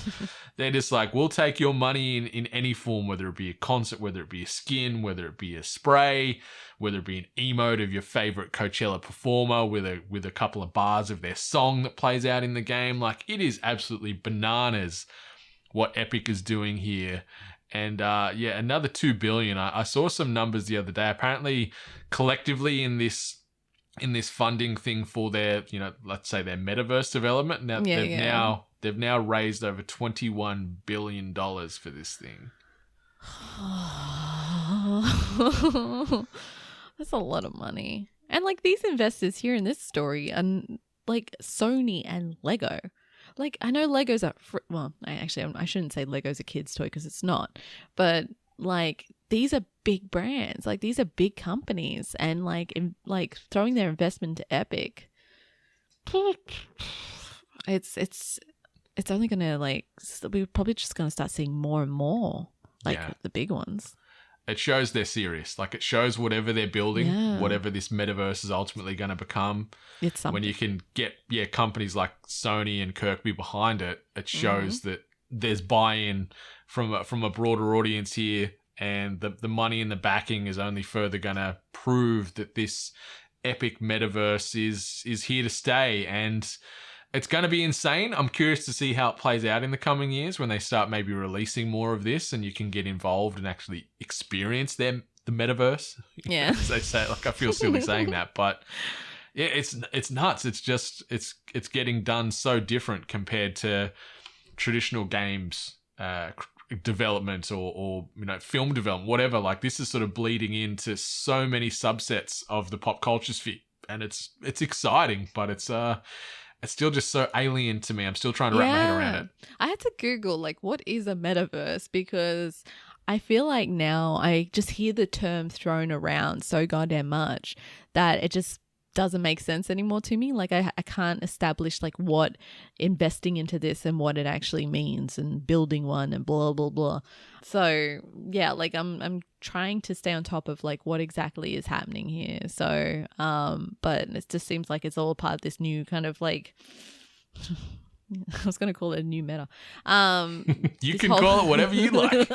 they're just like, we'll take your money in any form, whether it be a concert, whether it be a skin, whether it be a spray, whether it be an emote of your favorite Coachella performer with a couple of bars of their song that plays out in the game. Like, it is absolutely bananas what Epic is doing here. And another $2 billion. I saw some numbers the other day. Apparently, collectively in this funding thing for their, let's say their metaverse development, they've now raised over $21 billion for this thing. That's a lot of money. And like these investors here in this story are like Sony and Lego. Like, I know Legos are, I shouldn't say Lego's a kid's toy because it's not. But, like, these are big brands. Like, these are big companies. And, like, throwing their investment into Epic, it's only going to, like, we're probably just going to start seeing more and more, like, the big ones. It shows they're serious. Like, it shows whatever they're building, whatever this metaverse is ultimately going to become. It's something. When you can get, companies like Sony and Kirkby behind it, it shows that there's buy-in from a broader audience here, and the money and the backing is only further going to prove that this epic metaverse is here to stay. And it's going to be insane. I'm curious to see how it plays out in the coming years when they start maybe releasing more of this and you can get involved and actually experience the metaverse. Yeah. As they say, like, I feel silly saying that, but yeah, it's nuts. It's just, it's getting done so different compared to traditional games, development or film development, whatever. Like, this is sort of bleeding into so many subsets of the pop culture sphere, and it's exciting, but it's still just so alien to me. I'm still trying to wrap my head around it. I had to Google, like, what is a metaverse? Because I feel like now I just hear the term thrown around so goddamn much that it just doesn't make sense anymore to me. Like, I can't establish, like, what investing into this and what it actually means and building one and blah, blah, blah. So, yeah, like, I'm trying to stay on top of, like, what exactly is happening here. So, but it just seems like it's all part of this new kind of, like, I was going to call it a new meta. You can call it whatever you like.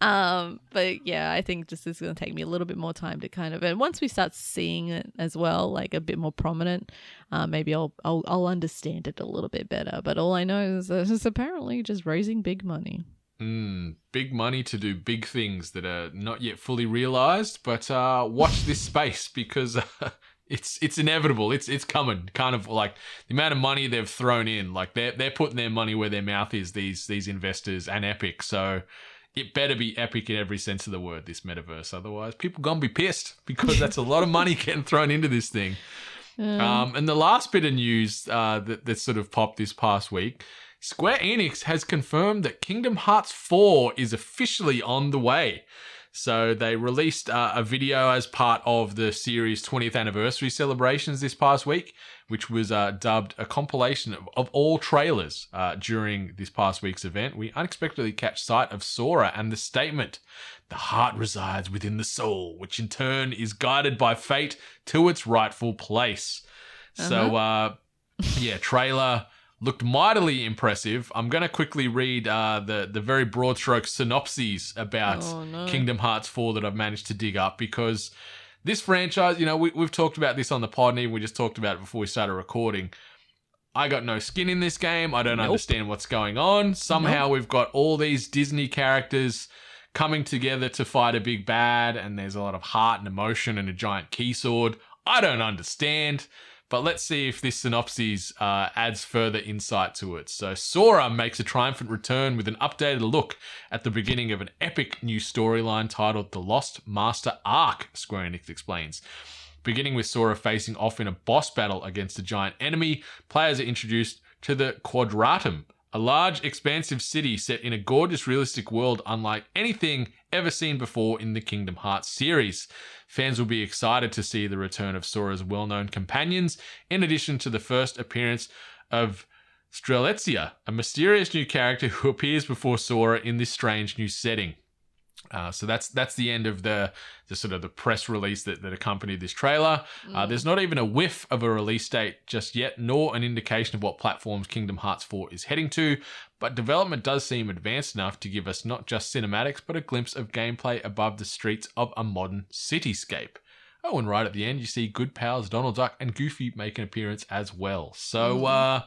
But yeah, I think just it's going to take me a little bit more time to kind of, and once we start seeing it as well, like a bit more prominent, maybe I'll understand it a little bit better. But all I know is that it's apparently just raising big money. Big money to do big things that are not yet fully realized. But watch this space because it's inevitable. It's coming. Kind of like the amount of money they've thrown in. Like they're putting their money where their mouth is. These investors and Epic. So it better be epic in every sense of the word, this metaverse. Otherwise, people gonna be pissed because that's a lot of money getting thrown into this thing. And the last bit of news that sort of popped this past week, Square Enix has confirmed that Kingdom Hearts 4 is officially on the way. So they released a video as part of the series' 20th anniversary celebrations this past week, which was dubbed a compilation of all trailers during this past week's event. We unexpectedly catch sight of Sora and the statement, "The heart resides within the soul, which in turn is guided by fate to its rightful place." So, trailer looked mightily impressive. I'm going to quickly read the very broad stroke synopses about Kingdom Hearts 4 that I've managed to dig up, because this franchise, we've talked about this on the pod, and even we just talked about it before we started recording. I got no skin in this game. I don't understand what's going on. Somehow we've got all these Disney characters coming together to fight a big bad, and there's a lot of heart and emotion and a giant key sword. I don't understand. But let's see if this synopsis adds further insight to it. So Sora makes a triumphant return with an updated look at the beginning of an epic new storyline titled The Lost Master Arc, Square Enix explains. Beginning with Sora facing off in a boss battle against a giant enemy, players are introduced to the Quadratum, a large, expansive city set in a gorgeous, realistic world unlike anything ever seen before in the Kingdom Hearts series. Fans will be excited to see the return of Sora's well-known companions, in addition to the first appearance of Strelitzia, a mysterious new character who appears before Sora in this strange new setting. So that's the end of the sort of the press release that accompanied this trailer. There's not even a whiff of a release date just yet, nor an indication of what platforms Kingdom Hearts 4 is heading to, but development does seem advanced enough to give us not just cinematics, but a glimpse of gameplay above the streets of a modern cityscape. Oh, and right at the end, you see Good Pals, Donald Duck, and Goofy make an appearance as well. So,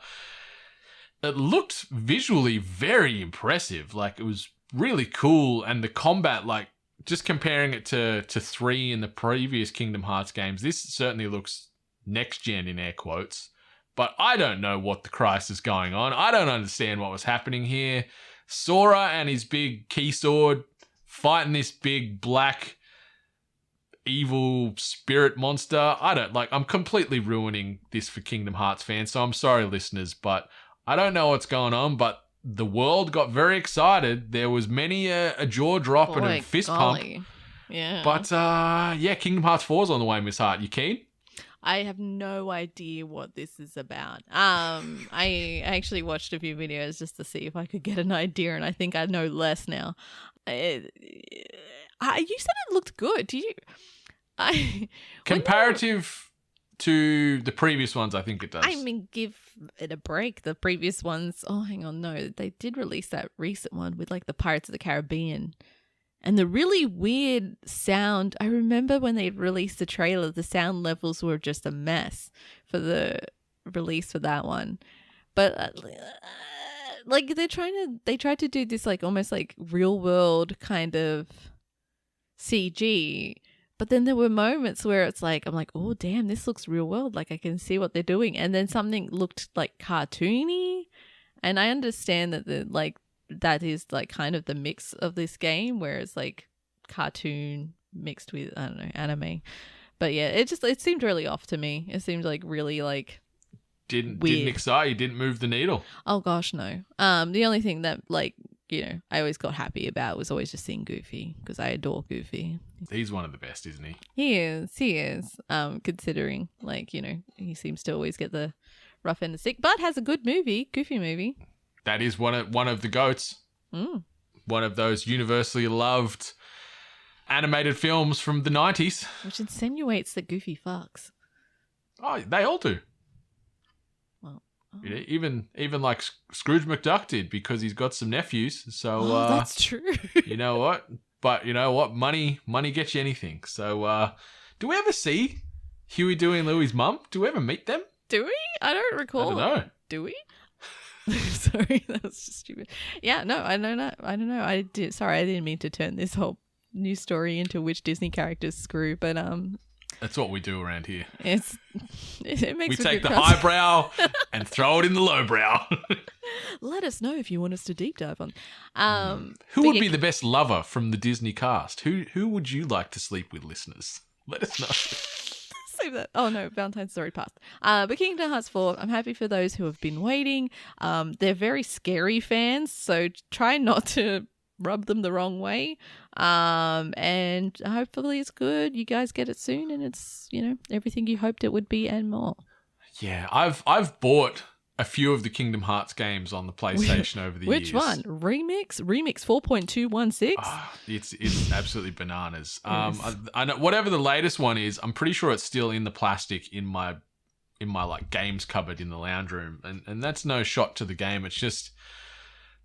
it looked visually very impressive. Like, it was really cool, and the combat, like, just comparing it to 3 in the previous Kingdom Hearts games, this certainly looks next gen in air quotes, but I don't know what the Christ is going on. I don't understand what was happening here. Sora and his big key sword fighting this big black evil spirit monster. I'm completely ruining this for Kingdom Hearts fans, so I'm sorry, listeners, but I don't know what's going on, but the world got very excited. There was many a jaw drop and a fist pump. Yeah. But, Kingdom Hearts 4 is on the way, Miss Hart. You keen? I have no idea what this is about. I actually watched a few videos just to see if I could get an idea, and I think I know less now. You said it looked good. Did you? Comparative to the previous ones, I think it does. I mean, give it a break. The previous ones, hang on, no, they did release that recent one with like the Pirates of the Caribbean. And the really weird sound, I remember when they released the trailer, the sound levels were just a mess for the release for that one. But like they tried to do this like almost like real world kind of CG. But then there were moments where it's like, I'm like, oh, damn, this looks real world. Like I can see what they're doing. And then something looked like cartoony. And I understand that that is like kind of the mix of this game, where it's like cartoon mixed with, I don't know, anime. But yeah, it seemed really off to me. It seemed like really like didn't weird. excite you, didn't move the needle. Oh gosh, no. The only thing that like, I always got happy about was always just seeing Goofy, because I adore Goofy. He's one of the best, isn't he? He is. Considering like, he seems to always get the rough end of the stick, but has a good movie, Goofy movie. That is one of the GOATs. One of those universally loved animated films from the 90s. Which insinuates that Goofy fucks. Oh, they all do. Well, Even like Scrooge McDuck did, because he's got some nephews. So that's true. You know what? But you know what? Money gets you anything. So do we ever see Huey, Dewey, and Louie's mum? Do we ever meet them? Do we? I don't recall. I don't know. Do we? Sorry, that was just stupid. Yeah, no, I don't know. Sorry, I didn't mean to turn this whole news story into which Disney characters screw, but that's what we do around here. It makes we take the highbrow and throw it in the lowbrow. Let us know if you want us to deep dive on. Who would be the best lover from the Disney cast? Who would you like to sleep with, listeners? Let us know. Save that. Oh no, Valentine's already passed. But Kingdom Hearts 4, I'm happy for those who have been waiting. They're very scary fans, so try not to rub them the wrong way. And hopefully it's good. You guys get it soon, and it's everything you hoped it would be and more. Yeah, I've bought a few of the Kingdom Hearts games on the PlayStation over the years. Which one? Remix 4.216? Oh, it's absolutely bananas. Yes. I know whatever the latest one is, I'm pretty sure it's still in the plastic in my my like games cupboard in the lounge room, and that's no shot to the game. It's just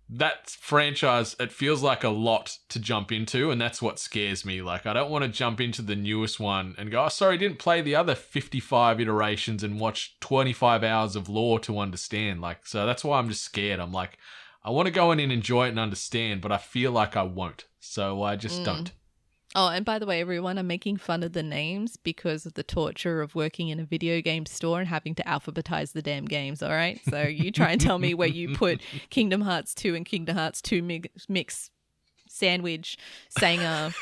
that franchise, it feels like a lot to jump into, and that's what scares me. Like, I don't want to jump into the newest one and go, oh, sorry, didn't play the other 55 iterations and watch 25 hours of lore to understand. Like, so that's why I'm just scared. I'm like, I want to go in and enjoy it and understand, but I feel like I won't. So I just don't. Oh, and by the way, everyone, I'm making fun of the names because of the torture of working in a video game store and having to alphabetize the damn games, all right? So you try and tell me where you put Kingdom Hearts 2 and Kingdom Hearts 2 mix sandwich Sanger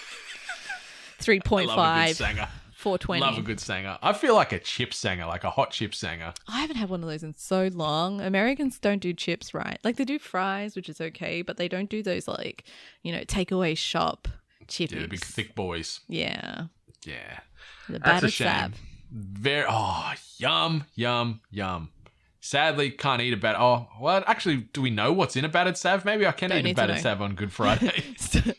3.5 420. Love a good Sanger. I feel like a chip Sanger, like a hot chip Sanger. I haven't had one of those in so long. Americans don't do chips right. Like, they do fries, which is okay, but they don't do those, like, takeaway shop chippies. Yeah, the big thick boys. Yeah. Yeah. The That's battered a shame. sab. Yum, yum, yum. Sadly, can't eat a battered. Oh, well, actually, do we know what's in a battered sav? Maybe I can eat a battered sav on Good Friday.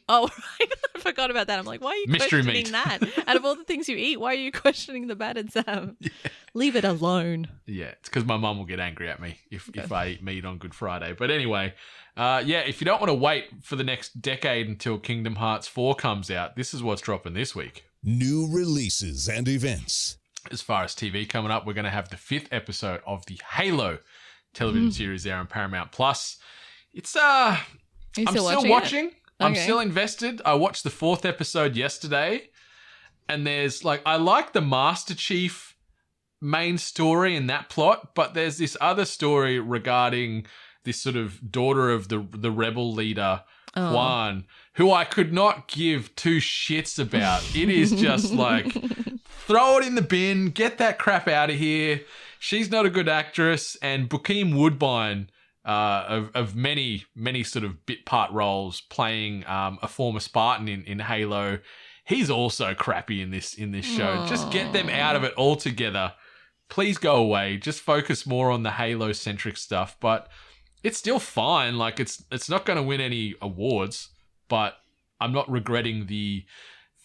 Oh, right. I forgot about that. I'm like, why are you Mystery questioning meat. that? Out of all the things you eat, why are you questioning the battered sav? Yeah. Leave it alone. Yeah, it's because my mum will get angry at me if I eat meat on Good Friday. But anyway, if you don't want to wait for the next decade until Kingdom Hearts 4 comes out, this is what's dropping this week. New releases and events. As far as TV coming up, we're going to have the 5th episode of the Halo television series there on Paramount Plus. It's I'm still watching. I'm Okay. still invested. I watched the 4th episode yesterday, and there's I like the Master Chief main story in that plot, but there's this other story regarding this sort of daughter of the rebel leader, Juan, who I could not give two shits about. It is just like, throw it in the bin, get that crap out of here. She's not a good actress. And Bokeem Woodbine, of many sort of bit part roles, playing a former Spartan in Halo, he's also crappy in this show. Just get them out of it altogether. Please go away. Just focus more on the Halo-centric stuff. But it's still fine. Like, it's not going to win any awards, but I'm not regretting the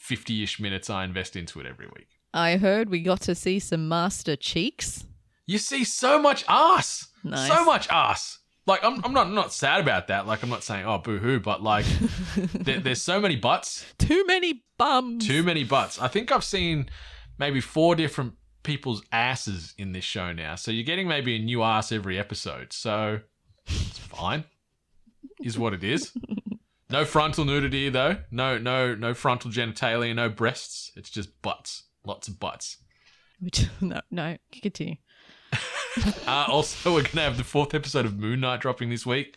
50-ish minutes I invest into it every week. I heard we got to see some master cheeks. You see so much ass. Nice. So much ass. Like, I'm not sad about that. Like, I'm not saying, oh, boo-hoo, but like, there's so many butts. Too many bums. Too many butts. I think I've seen maybe 4 different people's asses in this show now. So you're getting maybe a new ass every episode. So it's fine. Is what it is. No frontal nudity though. No frontal genitalia, no breasts. It's just butts. Lots of butts. No, continue. Also, we're going to have the 4th episode of Moon Knight dropping this week.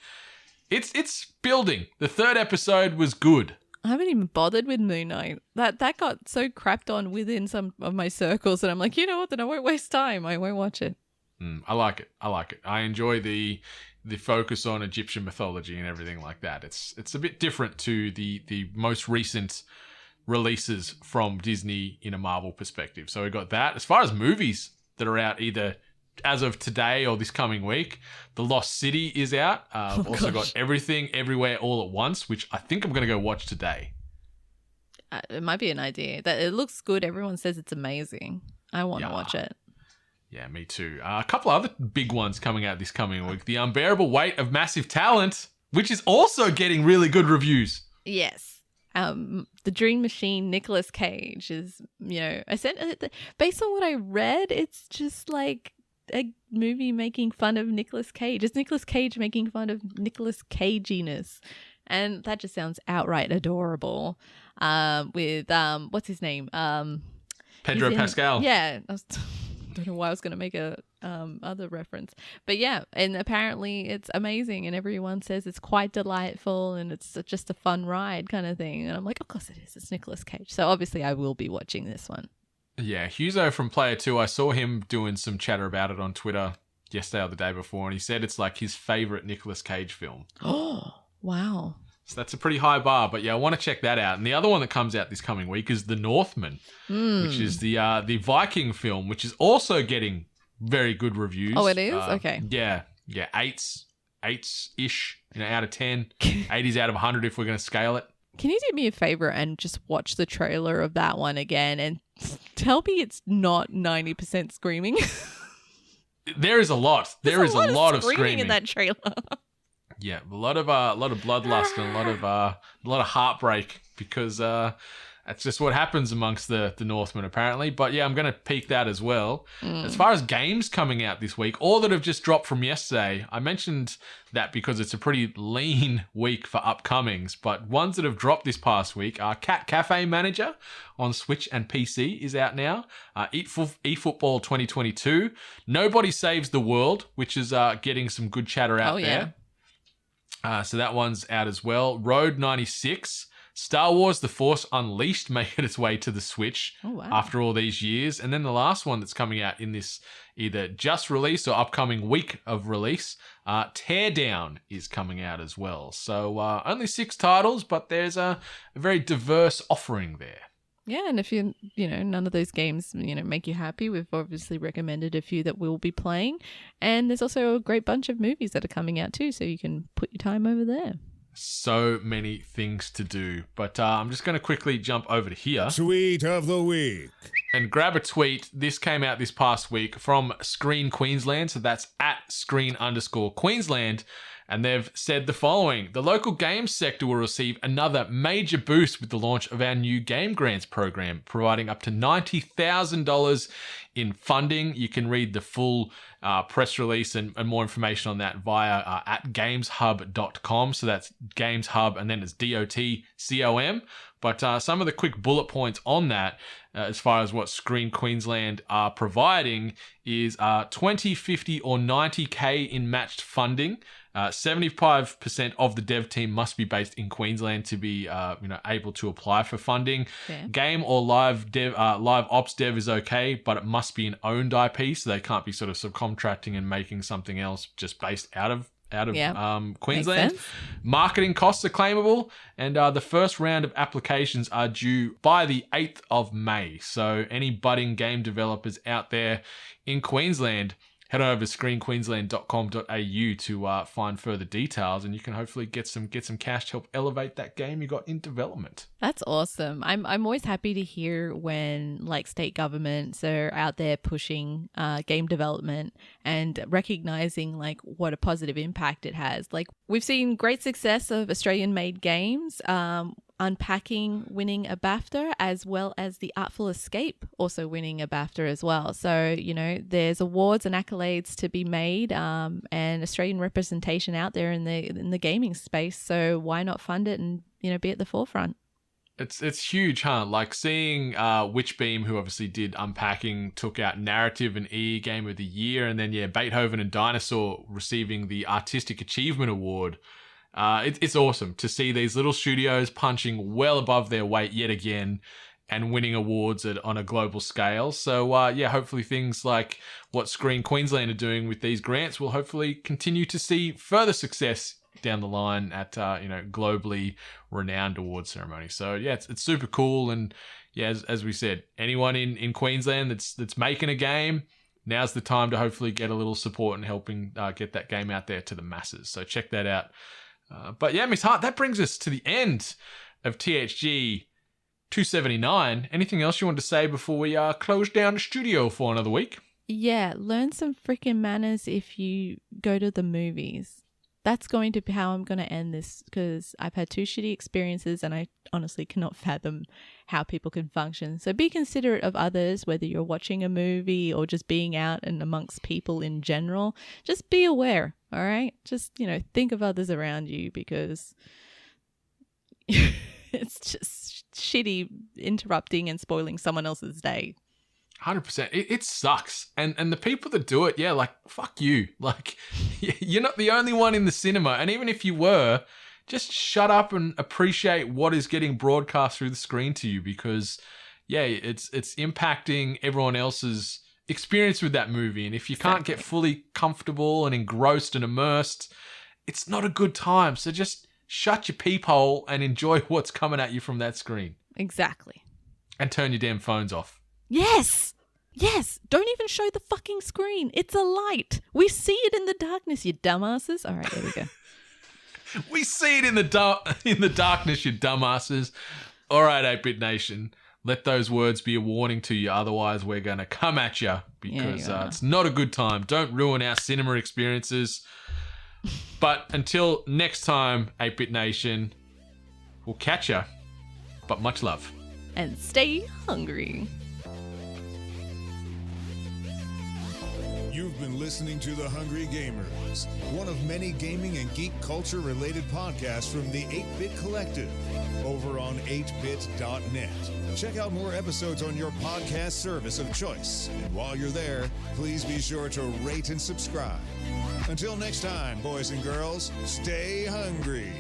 It's building. The 3rd episode was good. I haven't even bothered with Moon Knight. That got so crapped on within some of my circles that I'm like, you know what? Then I won't waste time. I won't watch it. I like it. I enjoy the focus on Egyptian mythology and everything like that. It's a bit different to the most recent releases from Disney in a Marvel perspective. So we got that. As far as movies that are out either as of today or this coming week, The Lost City is out. I've also got Everything Everywhere All at Once, which I think I'm going to go watch today. It might be an idea. That it looks good. Everyone says it's amazing. I want to watch it. Yeah, me too. A couple other big ones coming out this coming week. The Unbearable Weight of Massive Talent, which is also getting really good reviews. Yes. The Dream Machine, Nicolas Cage is, based on what I read, it's just like a movie making fun of Nicolas Cage. It's Nicolas Cage making fun of Nicolas Caginess. And that just sounds outright adorable. With, what's his name? Pedro Pascal. Yeah. Don't know why I was going to make a other reference, but yeah, and apparently it's amazing, and everyone says it's quite delightful, and it's just a fun ride kind of thing. And I'm like, of course it is. It's Nicolas Cage, so obviously I will be watching this one. Yeah, Huzo from Player 2, I saw him doing some chatter about it on Twitter yesterday or the day before, and he said it's like his favorite Nicolas Cage film. Oh, wow. So that's a pretty high bar, but yeah, I want to check that out. And the other one that comes out this coming week is The Northman, which is the Viking film, which is also getting very good reviews. Oh, it is? Okay. Yeah, 8s-ish, out of 10. 80s out of 100 if we're going to scale it. Can you do me a favor and just watch the trailer of that one again and tell me it's not 90% screaming? There is a lot. There is a lot of screaming screaming in that trailer. Yeah, a lot of bloodlust and a lot of heartbreak because that's just what happens amongst the Northmen apparently. But yeah, I'm going to peek that as well. As far as games coming out this week, all that have just dropped from yesterday, I mentioned that because it's a pretty lean week for upcomings. But ones that have dropped this past week are Cat Cafe Manager on Switch and PC is out now. eFootball 2022. Nobody Saves the World, which is getting some good chatter out there. So that one's out as well. Road 96. Star Wars The Force Unleashed making its way to the Switch after all these years. And then the last one that's coming out in this either just released or upcoming week of release, Teardown is coming out as well. So only 6 titles, but there's a very diverse offering there. Yeah, and if none of those games, make you happy, we've obviously recommended a few that we'll be playing. And there's also a great bunch of movies that are coming out too, so you can put your time over there. So many things to do. But I'm just going to quickly jump over to here. Tweet of the week. And grab a tweet. This came out this past week from Screen Queensland. So that's at @screen_Queensland. And they've said the following. The local games sector will receive another major boost with the launch of our new Game Grants program, providing up to $90,000 in funding. You can read the full press release and more information on that via at gameshub.com. So that's GamesHub and then it's DOTCOM. But some of the quick bullet points on that, as far as what Screen Queensland are providing, is 20, 50 or 90K in matched funding. 75% of the dev team must be based in Queensland to be able to apply for funding. Fair. Game or live ops dev is okay, but it must be an owned IP, so they can't be sort of subcontracting and making something else just based out of Queensland. Marketing costs are claimable, and the first round of applications are due by the 8th of May. So any budding game developers out there in Queensland, head on over to screenqueensland.com.au to find further details, and you can hopefully get some cash to help elevate that game you got in development. That's awesome. I'm always happy to hear when state governments are out there pushing game development and recognizing what a positive impact it has. We've seen great success of Australian-made games. Unpacking winning a BAFTA, as well as The Artful Escape also winning a BAFTA as well. So, there's awards and accolades to be made, and Australian representation out there in the gaming space. So why not fund it and, be at the forefront? It's huge, huh? Like seeing Witchbeam, who obviously did Unpacking, took out Narrative and EE Game of the Year, and then Beethoven and Dinosaur receiving the Artistic Achievement Award. It's awesome to see these little studios punching well above their weight yet again and winning awards on a global scale. So, hopefully things like what Screen Queensland are doing with these grants will hopefully continue to see further success down the line at, globally renowned award ceremonies. So, it's super cool. And, as we said, anyone in Queensland that's making a game, now's the time to hopefully get a little support and helping get that game out there to the masses. So check that out. But Miss Hart, that brings us to the end of THG 279. Anything else you want to say before we close down the studio for another week? Yeah, learn some freaking manners if you go to the movies. That's going to be how I'm going to end this, because I've had 2 shitty experiences and I honestly cannot fathom how people can function. So be considerate of others, whether you're watching a movie or just being out and amongst people in general. Just be aware, all right? Just, think of others around you, because it's just shitty interrupting and spoiling someone else's day. 100%. It sucks. And the people that do it, fuck you. You're not the only one in the cinema. And even if you were, just shut up and appreciate what is getting broadcast through the screen to you, because, it's impacting everyone else's experience with that movie. And if you can't get fully comfortable and engrossed and immersed, it's not a good time. So just shut your peephole and enjoy what's coming at you from that screen. Exactly. And turn your damn phones off. Yes. Don't even show the fucking screen. It's a light. We see it in the darkness, you dumbasses. All right, there we go. We see it in the darkness, you dumbasses. All right, 8-Bit Nation. let those words be a warning to you. Otherwise, we're going to come at you because you are. it's not a good time. Don't ruin our cinema experiences. But until next time, 8-Bit Nation, we'll catch ya. But much love. And stay hungry. You've been listening to The Hungry Gamers, one of many gaming and geek culture related podcasts from the 8-Bit Collective over on 8bit.net. Check out more episodes on your podcast service of choice. And while you're there, please be sure to rate and subscribe. Until next time, boys and girls, stay hungry.